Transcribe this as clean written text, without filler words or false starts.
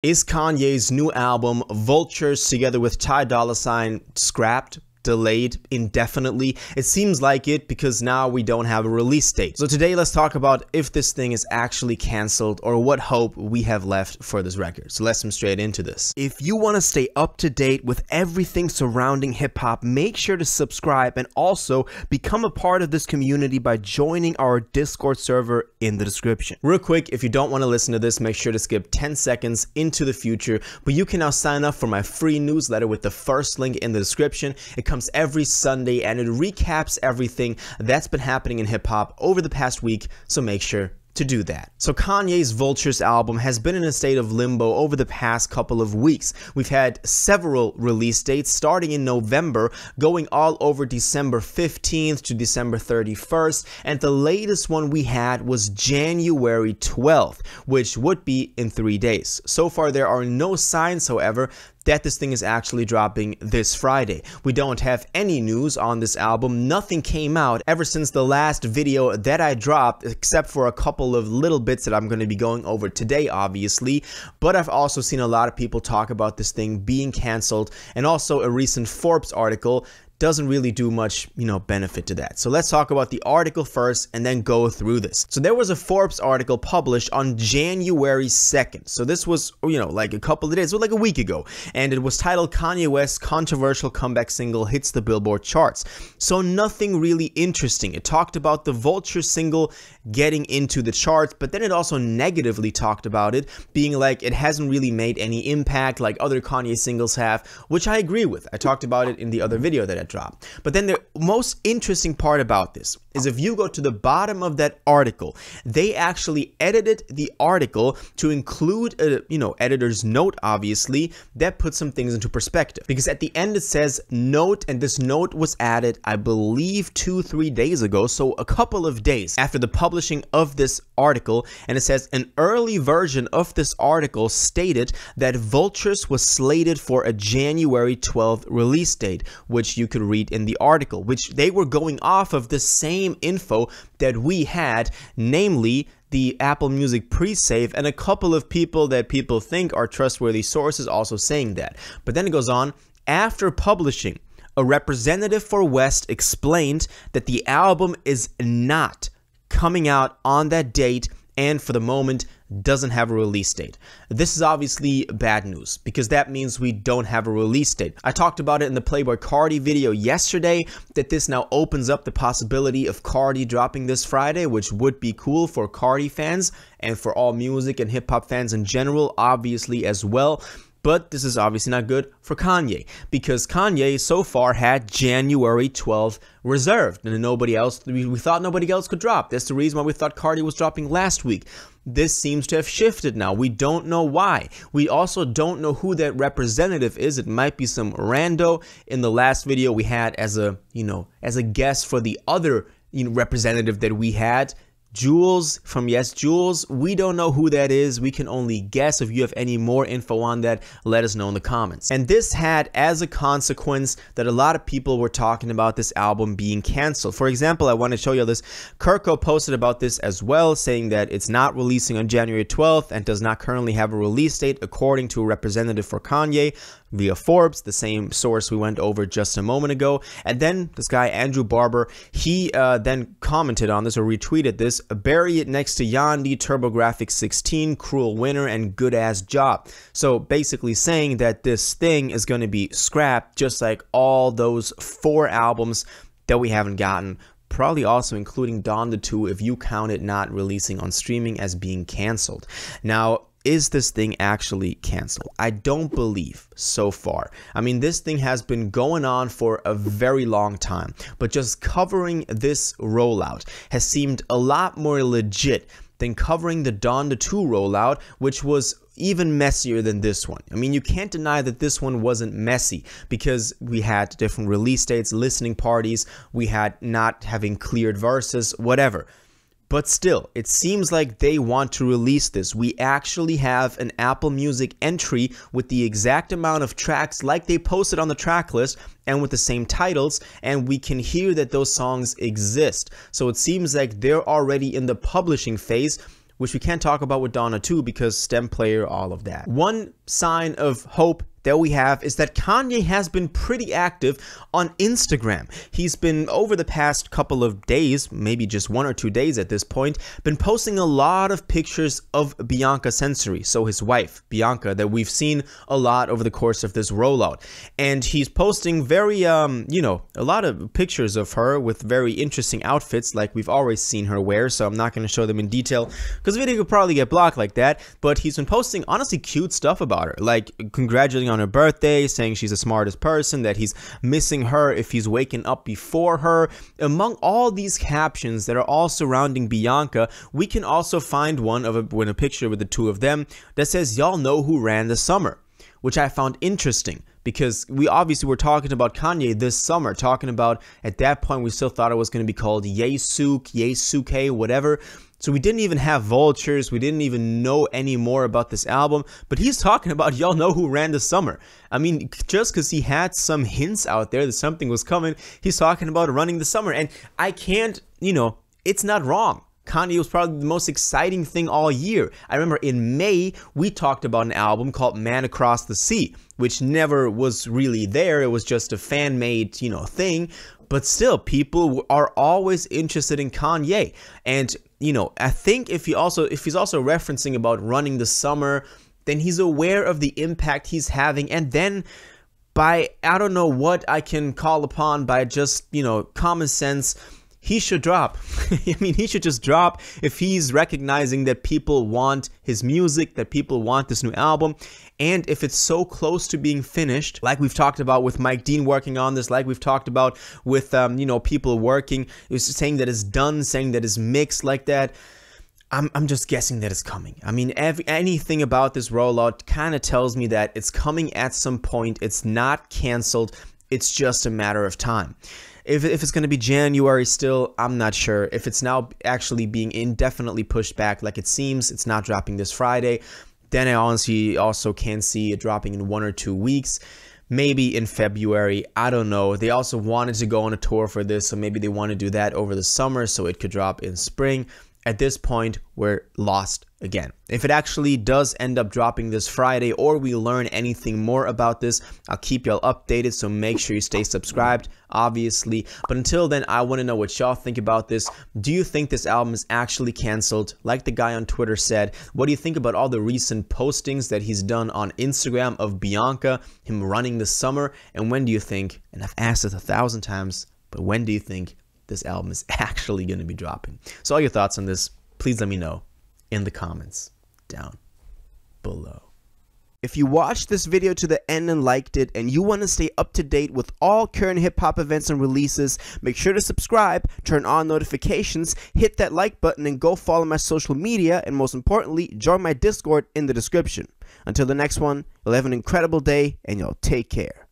Is Kanye's new album, Vultures, together with Ty Dolla $ign, scrapped? Delayed indefinitely? It seems like it, because now we don't have a release date. So today let's talk about if this thing is actually cancelled or what hope we have left for this record. So let's jump straight into this. If you want to stay up to date with everything surrounding hip-hop, make sure to subscribe and also become a part of this community by joining our Discord server in the description. Real quick, if you don't want to listen to this, make sure to skip 10 seconds into the future, but you can now sign up for my free newsletter with the first link in the description. It comes every Sunday and it recaps everything that's been happening in hip-hop over the past week, so make sure to do that. So Kanye's Vultures album has been in a state of limbo over the past couple of weeks. We've had several release dates starting in November, going all over December 15th to December 31st, and the latest one we had was January 12th, which would be in 3 days. So far there are no signs, however, that this thing is actually dropping this Friday. We don't have any news on this album. Nothing came out ever since the last video that I dropped, except for a couple of little bits that I'm going to be going over today, obviously. But I've also seen a lot of people talk about this thing being canceled, and also a recent Forbes article doesn't really do much, benefit to that. So let's talk about the article first and then go through this. So there was a Forbes article published on January 2nd. So this was, like a couple of days, like a week ago. And it was titled Kanye West's controversial comeback single hits the Billboard charts. So nothing really interesting. It talked about the Vultures single getting into the charts, but then it also negatively talked about it, being like it hasn't really made any impact like other Kanye singles have, which I agree with. I talked about it in the other video that I dropped. But then the most interesting part about this is if you go to the bottom of that article, they actually edited the article to include a, editor's note, obviously, that puts some things into perspective. Because at the end it says note, and this note was added, I believe 2-3 days ago, so a couple of days after the publishing of this article, and it says an early version of this article stated that Vultures was slated for a January 12th release date, which you could read in the article, which they were going off of the same info that we had, namely the Apple Music pre-save, and a couple of people that people think are trustworthy sources also saying that. But then it goes on, after publishing, a representative for West explained that the album is not coming out on that date and for the moment doesn't have a release date. This is obviously bad news because that means we don't have a release date. I talked about it in the Playboy Cardi video yesterday that this now opens up the possibility of Cardi dropping this Friday, which would be cool for Cardi fans and for all music and hip-hop fans in general, obviously as well. But this is obviously not good for Kanye because Kanye so far had January 12th reserved and nobody else, we thought nobody else could drop. That's the reason why we thought Cardi was dropping last week. This seems to have shifted now. We don't know why. We also don't know who that representative is. It might be some rando. In the last video we had as a, as a guest for the other representative that we had, Jules from Yes Jules. We don't know who that is. We can only guess. If you have any more info on that, let us know in the comments. And this had as a consequence that a lot of people were talking about this album being canceled. For example, I want to show you this. Kirko posted about this as well, saying that it's not releasing on January 12th and does not currently have a release date, according to a representative for Kanye via Forbes, the same source we went over just a moment ago. And then this guy, Andrew Barber, he then commented on this or retweeted this, bury it next to Yandhi, TurboGrafx 16, Cruel Winter, and Good Ass Job. So basically saying that this thing is going to be scrapped, just like all those 4 albums that we haven't gotten, probably also including Donda 2 if you count it not releasing on streaming as being canceled. Now, is this thing actually canceled? I don't believe so far. I mean, this thing has been going on for a very long time, but just covering this rollout has seemed a lot more legit than covering the Donda 2 rollout, which was even messier than this one. I mean, you can't deny that this one wasn't messy because we had different release dates, listening parties, we had not having cleared verses, whatever. But still, it seems like they want to release this. We actually have an Apple Music entry with the exact amount of tracks like they posted on the track list and with the same titles, and we can hear that those songs exist. So it seems like they're already in the publishing phase, which we can't talk about with Donna too because STEM player, all of that. One sign of hope that we have is that Kanye has been pretty active on Instagram. He's been, over the past couple of days, maybe just 1 or 2 days at this point, been posting a lot of pictures of Bianca Sensory, so his wife, Bianca, that we've seen a lot over the course of this rollout. And he's posting very, you know, a lot of pictures of her with very interesting outfits like we've always seen her wear, so I'm not going to show them in detail because the video could probably get blocked like that, but he's been posting honestly cute stuff about her, like congratulating on her birthday, saying she's the smartest person, that he's missing her if he's waking up before her. Among all these captions that are all surrounding Bianca, we can also find one of a picture with the two of them that says, "Y'all know who ran the summer," which I found interesting because we obviously were talking about Kanye this summer, talking about, at that point we still thought it was going to be called Yesuke, whatever. So we didn't even have Vultures, we didn't even know any more about this album, but he's talking about y'all know who ran the summer. I mean, just because he had some hints out there that something was coming, he's talking about running the summer, and I can't, you know, it's not wrong. Kanye was probably the most exciting thing all year. I remember in May, we talked about an album called Man Across the Sea, which never was really there. It was just a fan-made, you know, thing. But still, people are always interested in Kanye. And, you know, I think if he's also referencing about running the summer, then he's aware of the impact he's having. And then by, I don't know what I can call upon, by just, you know, common sense, he should drop. I mean, he should just drop if he's recognizing that people want his music, that people want this new album. And if it's so close to being finished, like we've talked about with Mike Dean working on this, like we've talked about with, you know, people working, it was saying that it's done, saying that it's mixed like that. I'm just guessing that it's coming. I mean, anything about this rollout kind of tells me that it's coming at some point. It's not canceled. It's just a matter of time. If it's going to be January still, I'm not sure. If it's now actually being indefinitely pushed back like it seems, it's not dropping this Friday, then I honestly also can see it dropping in 1 or 2 weeks. Maybe in February, I don't know. They also wanted to go on a tour for this, so maybe they want to do that over the summer so it could drop in spring. At this point, we're lost again. If it actually does end up dropping this Friday, or we learn anything more about this, I'll keep y'all updated, so make sure you stay subscribed, obviously. But until then, I want to know what y'all think about this. Do you think this album is actually canceled, like the guy on Twitter said? What do you think about all the recent postings that he's done on Instagram of Bianca, him running the summer? And when do you think, and I've asked this 1,000 times, but when do you think this album is actually going to be dropping? So all your thoughts on this, please let me know in the comments down below. If you watched this video to the end and liked it, and you want to stay up to date with all current hip-hop events and releases, make sure to subscribe, turn on notifications, hit that like button, and go follow my social media, and most importantly, join my Discord in the description. Until the next one, you'll have an incredible day, and y'all take care.